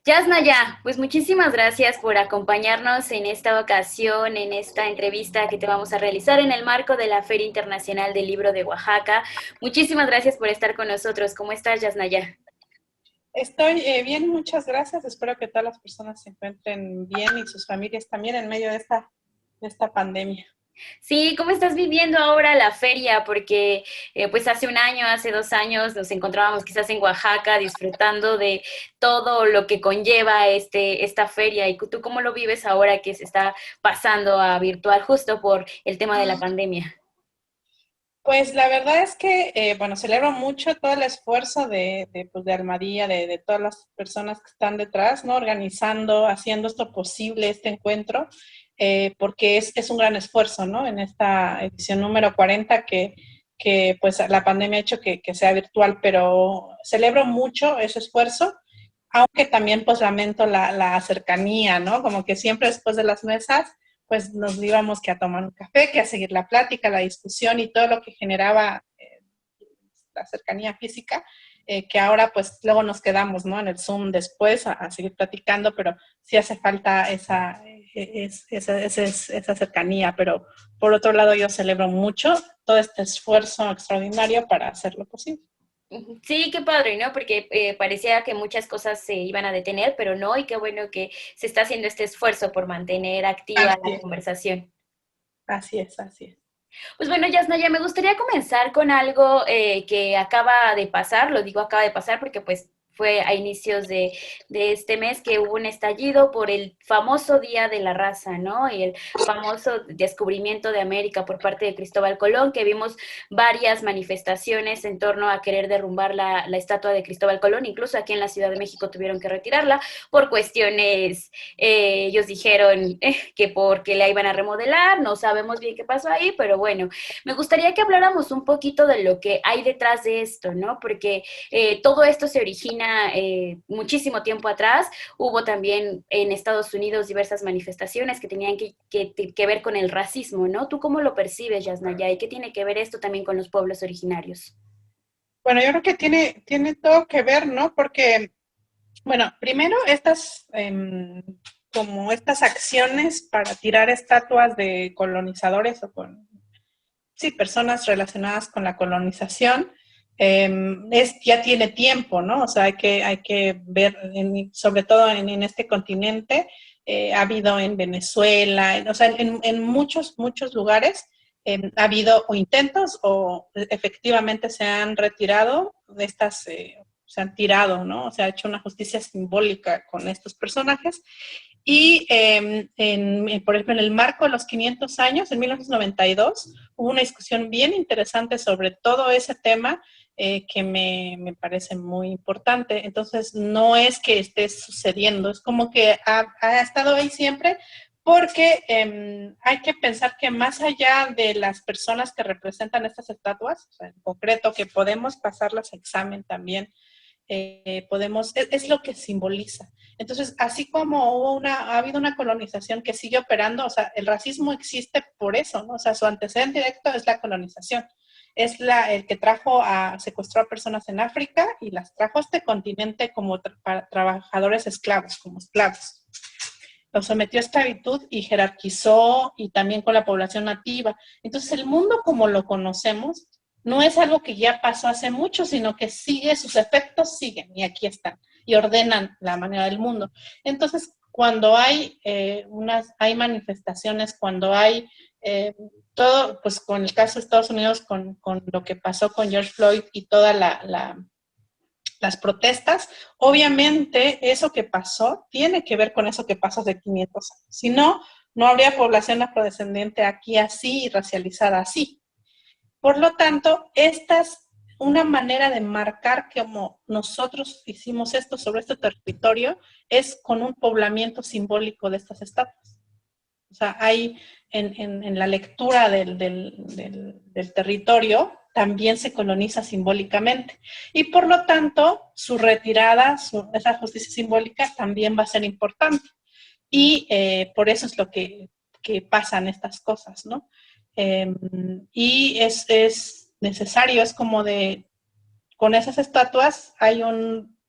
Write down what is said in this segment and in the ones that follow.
Yasnaya, pues muchísimas gracias por acompañarnos en esta ocasión, en esta entrevista que te vamos a realizar en el marco de la Feria Internacional del Libro de Oaxaca. Muchísimas gracias por estar con nosotros. ¿Cómo estás, Yasnaya? Estoy bien, muchas gracias. Espero que todas las personas se encuentren bien y sus familias también en medio de esta pandemia. Sí, ¿cómo estás viviendo ahora la feria? Porque pues hace un año, hace 2 años nos encontrábamos quizás en Oaxaca disfrutando de todo lo que conlleva esta feria. ¿Y tú cómo lo vives ahora que se está pasando a virtual justo por el tema de la pandemia? Pues la verdad es que, bueno, celebro mucho todo el esfuerzo de Almadía, de todas las personas que están detrás, ¿no? Organizando, haciendo esto posible, este encuentro, porque es un gran esfuerzo, ¿no? En esta edición número 40 que pues la pandemia ha hecho que sea virtual, pero celebro mucho ese esfuerzo, aunque también pues lamento la cercanía, ¿no? Como que siempre después de las mesas pues nos íbamos que a tomar un café, que a seguir la plática, la discusión y todo lo que generaba la cercanía física, que ahora pues luego nos quedamos, ¿no? En el Zoom después a seguir platicando, pero sí hace falta esa cercanía, pero por otro lado yo celebro mucho todo este esfuerzo extraordinario para hacerlo posible. Ujú. Sí, qué padre, ¿no? Porque parecía que muchas cosas se iban a detener, pero no, y qué bueno que se está haciendo este esfuerzo por mantener activa Así la es, conversación. así es, así es. Pues bueno, Yasnaya, me gustaría comenzar con algo que acaba de pasar, lo digo acaba de pasar porque pues fue a inicios de este mes que hubo un estallido por el famoso Día de la Raza, ¿no? Y el famoso descubrimiento de América por parte de Cristóbal Colón, que vimos varias manifestaciones en torno a querer derrumbar la estatua de Cristóbal Colón, incluso aquí en la Ciudad de México tuvieron que retirarla por cuestiones, ellos dijeron que porque la iban a remodelar, no sabemos bien qué pasó ahí, pero bueno, me gustaría que habláramos un poquito de lo que hay detrás de esto, ¿no? Porque todo esto se origina muchísimo tiempo atrás. Hubo también en Estados Unidos diversas manifestaciones que tenían que ver con el racismo, ¿no? ¿Tú cómo lo percibes, Yasnaya? ¿Y qué tiene que ver esto también con los pueblos originarios? Bueno, yo creo que tiene todo que ver, ¿no? Porque bueno, primero como estas acciones para tirar estatuas de colonizadores o sí, personas relacionadas con la colonización, ya tiene tiempo, ¿no? O sea, hay que ver, sobre todo en este continente, ha habido en Venezuela, o sea, en muchos lugares ha habido o intentos o efectivamente se han retirado de estas, se han tirado, ¿no? O sea, ha hecho una justicia simbólica con estos personajes y, por ejemplo, en el marco de los 500 años, en 1992, hubo una discusión bien interesante sobre todo ese tema que me parece muy importante. Entonces, no es que esté sucediendo, es como que ha estado ahí siempre, porque hay que pensar que más allá de las personas que representan estas estatuas, o sea, en concreto que podemos pasarlas a examen también, es lo que simboliza. Entonces, así como ha habido una colonización que sigue operando, o sea, el racismo existe por eso, ¿no? O sea, su antecedente directo es la colonización. Es el que secuestró a personas en África y las trajo a este continente como trabajadores esclavos, como esclavos. Los sometió a esclavitud y jerarquizó, y también con la población nativa. Entonces, el mundo como lo conocemos no es algo que ya pasó hace mucho, sino que sus efectos siguen y aquí están y ordenan la manera del mundo. Entonces, cuando hay manifestaciones, cuando hay todo, pues con el caso de Estados Unidos, con lo que pasó con George Floyd y toda las protestas, obviamente eso que pasó tiene que ver con eso que pasó hace 500 años. Si no, no habría población afrodescendiente aquí así y racializada así. Por lo tanto, esta es una manera de marcar que como nosotros hicimos esto sobre este territorio, es con un poblamiento simbólico de estas estatuas. O sea, hay en la lectura del territorio también se coloniza simbólicamente. Y por lo tanto, su retirada, esa justicia simbólica también va a ser importante. Y por eso es lo que pasan estas cosas, ¿no? Y es necesario, es como con esas estatuas hay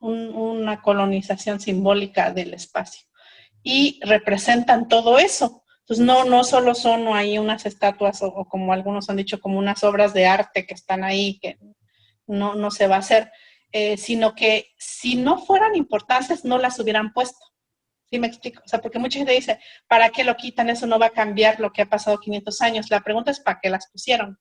una colonización simbólica del espacio y representan todo eso. Entonces, no solo son ahí unas estatuas o como algunos han dicho, como unas obras de arte que están ahí, que no se va a hacer, sino que si no fueran importantes, no las hubieran puesto. ¿Sí me explico? O sea, porque mucha gente dice, ¿para qué lo quitan? Eso no va a cambiar lo que ha pasado 500 años. La pregunta es, ¿para qué las pusieron?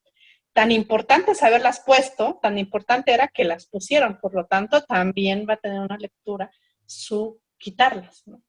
Tan importante es haberlas puesto, tan importante era que las pusieron. Por lo tanto, también va a tener una lectura su quitarlas, ¿no?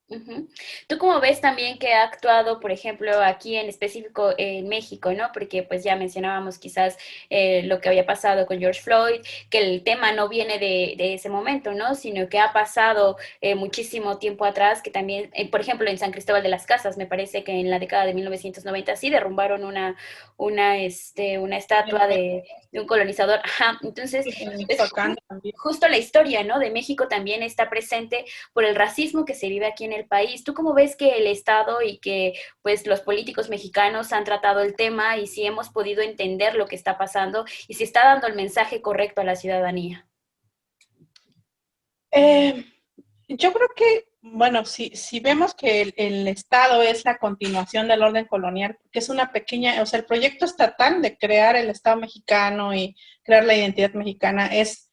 Ujú. ¿Tú cómo ves también que ha actuado, por ejemplo, aquí en específico en México, ¿no? Porque pues ya mencionábamos quizás lo que había pasado con George Floyd, que el tema no viene de ese momento, ¿no? Sino que ha pasado muchísimo tiempo atrás, que también, por ejemplo, en San Cristóbal de las Casas, me parece que en la década de 1990 sí derrumbaron una estatua de un colonizador. Ajá. Entonces, En es Michoacán también. justo la historia, ¿no? De México también está presente por el racismo que se vive aquí en el país. ¿Tú cómo ves que el Estado y que pues los políticos mexicanos han tratado el tema y si hemos podido entender lo que está pasando y si está dando el mensaje correcto a la ciudadanía? Eh, yo creo que, bueno, si vemos que el Estado es la continuación del orden colonial, que es una pequeña, o sea, el proyecto estatal de crear el Estado mexicano y crear la identidad mexicana es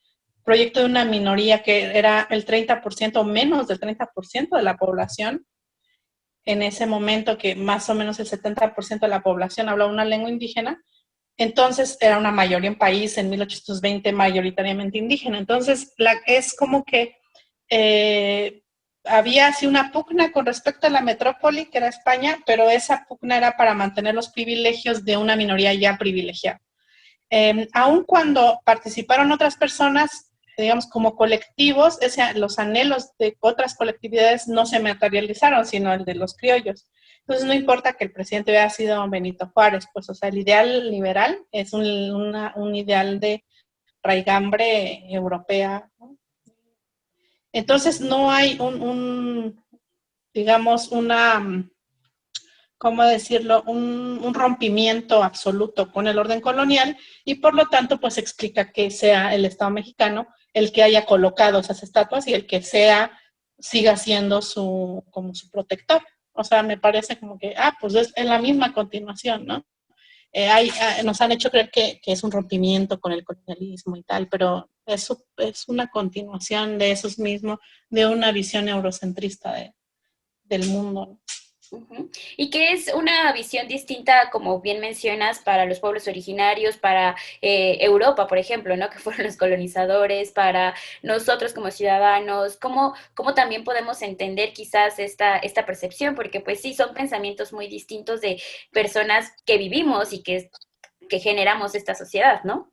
proyecto de una minoría que era el 30% o menos del 30% de la población. En ese momento que más o menos el 70% de la población hablaba una lengua indígena, entonces era una mayoría en país en 1820 mayoritariamente indígena. Entonces es como que eh, había así una pugna con respecto a la metrópoli, que era España, pero esa pugna era para mantener los privilegios de una minoría ya privilegiada. Aun cuando participaron otras personas, digamos, como colectivos, los anhelos de otras colectividades no se materializaron, sino el de los criollos. Entonces, no importa que el presidente hubiera sido Benito Juárez, pues, o sea, el ideal liberal es un ideal de raigambre europea, ¿no? Entonces, no hay digamos, ¿cómo decirlo?, un rompimiento absoluto con el orden colonial y por lo tanto pues explica que sea el Estado mexicano el que haya colocado esas estatuas y el que siga siendo como su protector. O sea, me parece como que, pues es la misma continuación, ¿no? Nos han hecho creer que es un rompimiento con el colonialismo y tal, pero eso es una continuación de esos mismos, de una visión eurocentrista del mundo, ¿no? Ujú. Y que es una visión distinta, como bien mencionas, para los pueblos originarios, para Europa, por ejemplo, ¿no? Que fueron los colonizadores, para nosotros como ciudadanos, ¿cómo también podemos entender quizás esta percepción? Porque pues sí, son pensamientos muy distintos de personas que vivimos y que generamos esta sociedad, ¿no?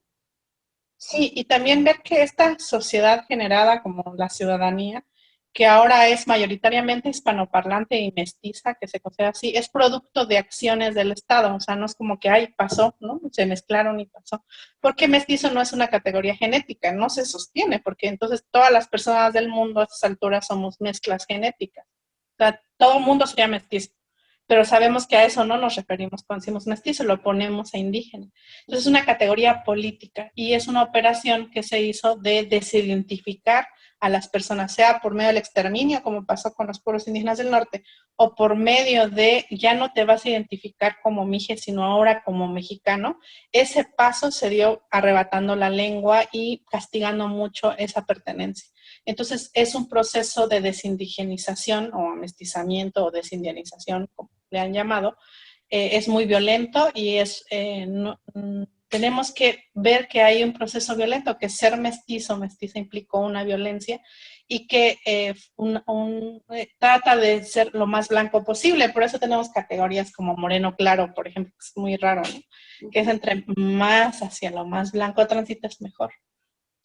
Sí, y también ver que esta sociedad generada como la ciudadanía, que ahora es mayoritariamente hispanoparlante y mestiza, que se considera así, es producto de acciones del Estado. O sea, no es como que, ay, pasó, ¿no? Se mezclaron y pasó. Porque mestizo no es una categoría genética, no se sostiene, porque entonces todas las personas del mundo a estas alturas somos mezclas genéticas. O sea, todo el mundo sería mestizo, pero sabemos que a eso no nos referimos cuando decimos mestizo, lo ponemos a indígena. Entonces es una categoría política y es una operación que se hizo de desidentificar a las personas, sea por medio del exterminio, como pasó con los pueblos indígenas del norte, o por medio de ya no te vas a identificar como mije, sino ahora como mexicano. Ese paso se dio arrebatando la lengua y castigando mucho esa pertenencia. Entonces es un proceso de desindigenización o amestizamiento o desindianización, como le han llamado, es muy violento y tenemos que ver que hay un proceso violento, que ser mestizo, mestiza implicó una violencia y que trata de ser lo más blanco posible. Por eso tenemos categorías como moreno claro, por ejemplo, que es muy raro, ¿no? Que es entre más hacia lo más blanco transitas mejor.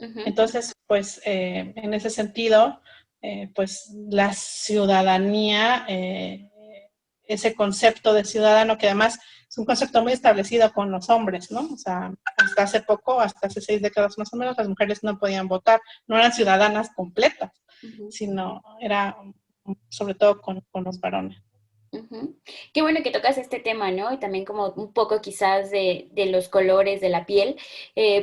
Ujú. Entonces, pues en ese sentido, pues la ciudadanía, ese concepto de ciudadano que además es un concepto muy establecido con los hombres, ¿no? O sea, hasta hace poco, hasta hace 6 décadas más o menos, las mujeres no podían votar, no eran ciudadanas completas, Ujú. sino era sobre todo con los varones. Ujú. Qué bueno que tocas este tema, ¿no? Y también como un poco quizás de los colores de la piel,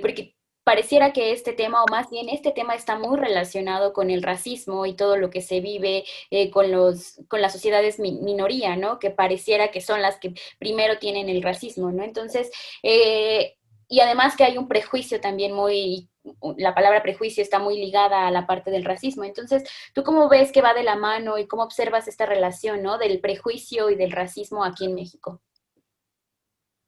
porque pareciera que este tema, o más bien este tema está muy relacionado con el racismo y todo lo que se vive con las sociedades minoría, ¿no? Que pareciera que son las que primero tienen el racismo, ¿no? Entonces, y además que hay un prejuicio también muy, la palabra prejuicio está muy ligada a la parte del racismo. Entonces, ¿tú cómo ves que va de la mano y cómo observas esta relación, ¿no? Del prejuicio y del racismo aquí en México?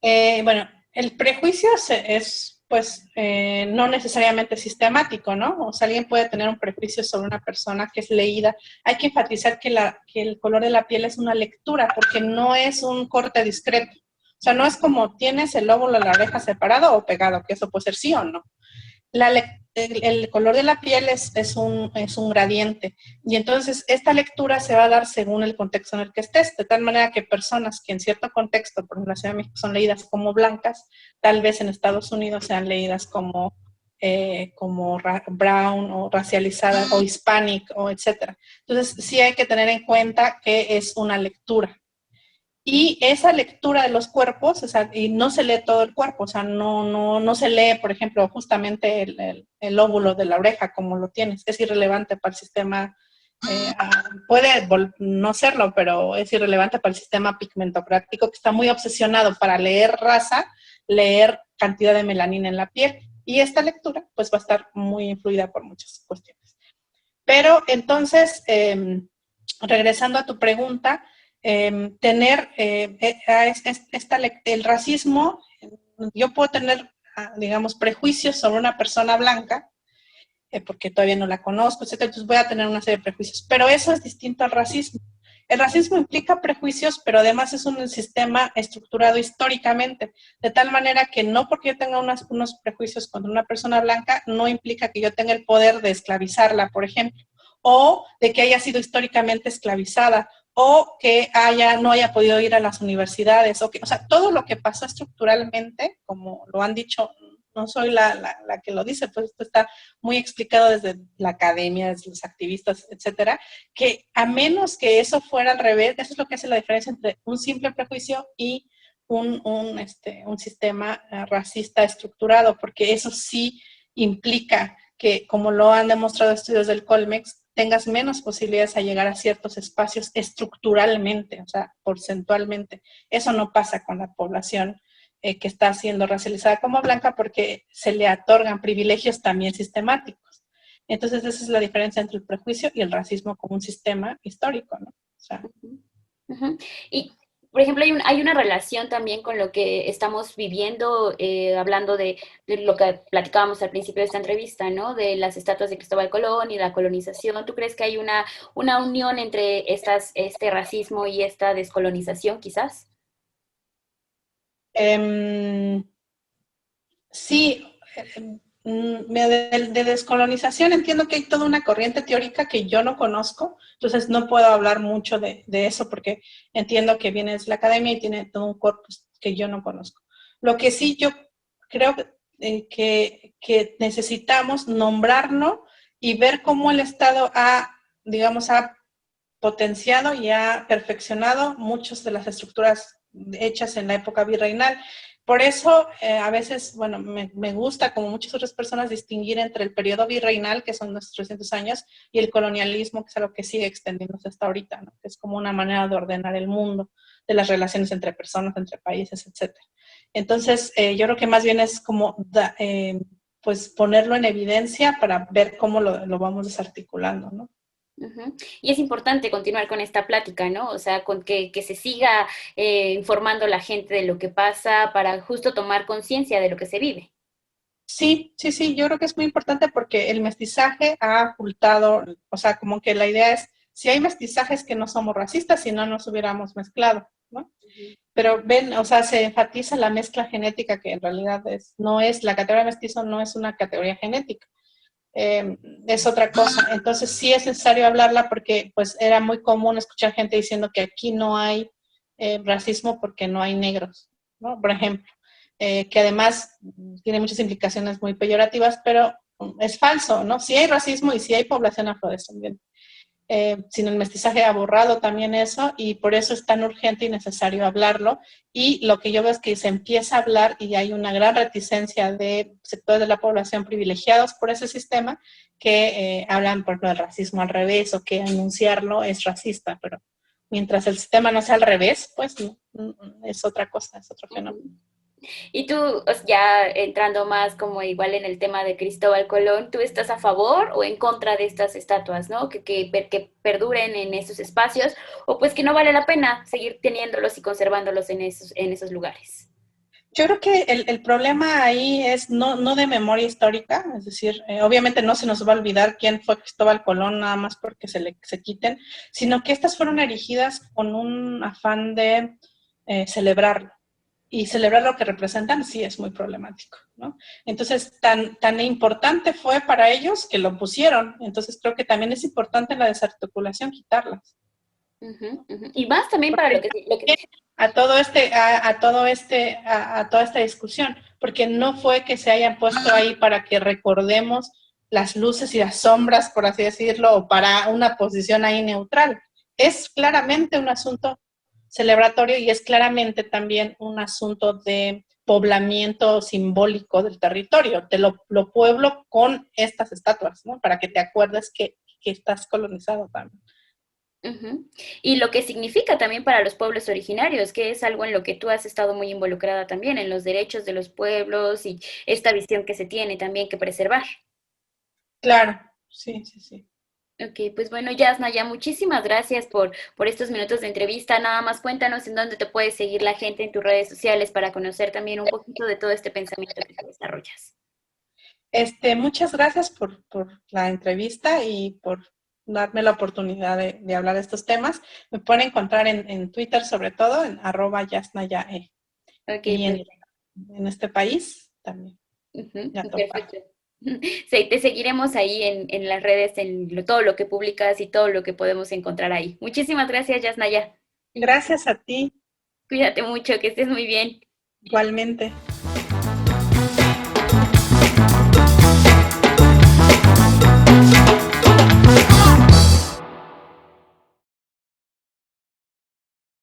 Bueno, el prejuicio es, pues, no necesariamente sistemático, ¿no? O sea, alguien puede tener un prejuicio sobre una persona que es leída. Hay que enfatizar que el color de la piel es una lectura, porque no es un corte discreto. O sea, no es como tienes el lóbulo de la oreja separado o pegado, que eso puede ser sí o no. El color de la piel es un gradiente y entonces esta lectura se va a dar según el contexto en el que estés, de tal manera que personas que en cierto contexto, por ejemplo, en la Ciudad de México son leídas como blancas, tal vez en Estados Unidos sean leídas como brown o racializadas o hispanic o etcétera. Entonces sí hay que tener en cuenta que es una lectura. Y esa lectura de los cuerpos, o sea, y no se lee todo el cuerpo, o sea, no se lee, por ejemplo, justamente el lóbulo de la oreja como lo tienes. Es irrelevante para el sistema, puede no serlo, pero es irrelevante para el sistema pigmentocrático que está muy obsesionado para leer raza, leer cantidad de melanina en la piel. Y esta lectura, pues, va a estar muy influida por muchas cuestiones. Pero entonces, regresando a tu pregunta, tener el racismo, yo puedo tener, digamos, prejuicios sobre una persona blanca, porque todavía no la conozco, etcétera, entonces voy a tener una serie de prejuicios, pero eso es distinto al racismo. El racismo implica prejuicios, pero además es un sistema estructurado históricamente, de tal manera que no porque yo tenga unos prejuicios contra una persona blanca, no implica que yo tenga el poder de esclavizarla, por ejemplo, o de que haya sido históricamente esclavizada, o que no haya podido ir a las universidades, o sea, todo lo que pasó estructuralmente, como lo han dicho, no soy la que lo dice, pues esto está muy explicado desde la academia, desde los activistas, etcétera, que a menos que eso fuera al revés, eso es lo que hace la diferencia entre un simple prejuicio y un sistema racista estructurado, porque eso sí implica que, como lo han demostrado estudios del Colmex, tengas menos posibilidades a llegar a ciertos espacios estructuralmente, o sea, porcentualmente. Eso no pasa con la población que está siendo racializada como blanca porque se le otorgan privilegios también sistemáticos. Entonces, esa es la diferencia entre el prejuicio y el racismo como un sistema histórico, ¿no? O sea, Ujú. Y, por ejemplo, hay una relación también con lo que estamos viviendo, hablando de lo que platicábamos al principio de esta entrevista, ¿no? De las estatuas de Cristóbal Colón y la colonización. ¿Tú crees que hay una unión entre este racismo y esta descolonización, quizás? eh, sí, de descolonización entiendo que hay toda una corriente teórica que yo no conozco, entonces no puedo hablar mucho de eso porque entiendo que viene desde la academia y tiene todo un corpus que yo no conozco. Lo que sí yo creo que necesitamos nombrarlo y ver cómo el Estado digamos, ha potenciado y ha perfeccionado muchas de las estructuras hechas en la época virreinal. Por eso, a veces, bueno, me gusta, como muchas otras personas, distinguir entre el periodo virreinal, que son nuestros 300 años, y el colonialismo, que es algo que sigue extendiéndose hasta ahorita, ¿no? Que es como una manera de ordenar el mundo, de las relaciones entre personas, entre países, etcétera. Entonces, yo creo que más bien es como, pues, ponerlo en evidencia para ver cómo lo vamos desarticulando, ¿no? Ujú. Y es importante continuar con esta plática, ¿no? O sea, con que se siga informando la gente de lo que pasa para justo tomar conciencia de lo que se vive. Sí, sí, sí, yo creo que es muy importante porque el mestizaje ha ocultado, o sea, como que la idea es, si hay mestizajes que no somos racistas, si no nos hubiéramos mezclado, ¿no? Pero ven, o sea, se enfatiza la mezcla genética que en realidad no es, la categoría de mestizo no es una categoría genética, es otra cosa. Entonces sí es necesario hablarla porque pues era muy común escuchar gente diciendo que aquí no hay racismo porque no hay negros, ¿no? Por ejemplo, que además tiene muchas implicaciones muy peyorativas, pero es falso, ¿no? Sí hay racismo y sí hay población afrodescendiente. sin el mestizaje ha borrado también eso y por eso es tan urgente y necesario hablarlo. Y lo que yo veo es que se empieza a hablar y hay una gran reticencia de sectores de la población privilegiados por ese sistema que hablan, por ejemplo, del racismo al revés o que anunciarlo es racista, pero mientras el sistema no sea al revés, pues es otra cosa, es otro fenómeno. Y tú, ya entrando más como igual en el tema de Cristóbal Colón, ¿tú estás a favor o en contra de estas estatuas, ¿no? Que perduren en esos espacios o pues que no vale la pena seguir teniéndolos y conservándolos en esos lugares? Yo creo que el problema ahí es no de memoria histórica, es decir, obviamente no se nos va a olvidar quién fue Cristóbal Colón nada más porque se quiten, sino que estas fueron erigidas con un afán de celebrarlo. Y celebrar lo que representan sí es muy problemático, ¿no? Entonces, tan importante fue para ellos que lo pusieron. Entonces, creo que también es importante en la desarticulación quitarlas. Uh-huh, uh-huh. Y más también para Porque lo que... a toda esta discusión, porque no fue que se hayan puesto ahí para que recordemos las luces y las sombras, por así decirlo, o para una posición ahí neutral. Es claramente un asunto celebratorio y es claramente también un asunto de poblamiento simbólico del territorio. Lo pueblo con estas estatuas, ¿no? Para que te acuerdes que estás colonizado también. Uh-huh. Y lo que significa también para los pueblos originarios, que es algo en lo que tú has estado muy involucrada también, en los derechos de los pueblos y esta visión que se tiene también que preservar. Claro, sí, sí, sí. Ok, pues bueno, Yasna, ya muchísimas gracias por estos minutos de entrevista. Nada más cuéntanos en dónde te puede seguir la gente en tus redes sociales para conocer también un poquito de todo este pensamiento que tú desarrollas. Muchas gracias por la entrevista y por darme la oportunidad de hablar de estos temas. Me pueden encontrar en Twitter, sobre todo, en @yasnayae. Ok, Y pues en este país también, ujú, ya topa. perfecto. Sí, te seguiremos ahí en las redes, todo lo que publicas y todo lo que podemos encontrar ahí. Muchísimas gracias, Yasnaya. Gracias a ti, Cuídate mucho, que estés muy bien. igualmente.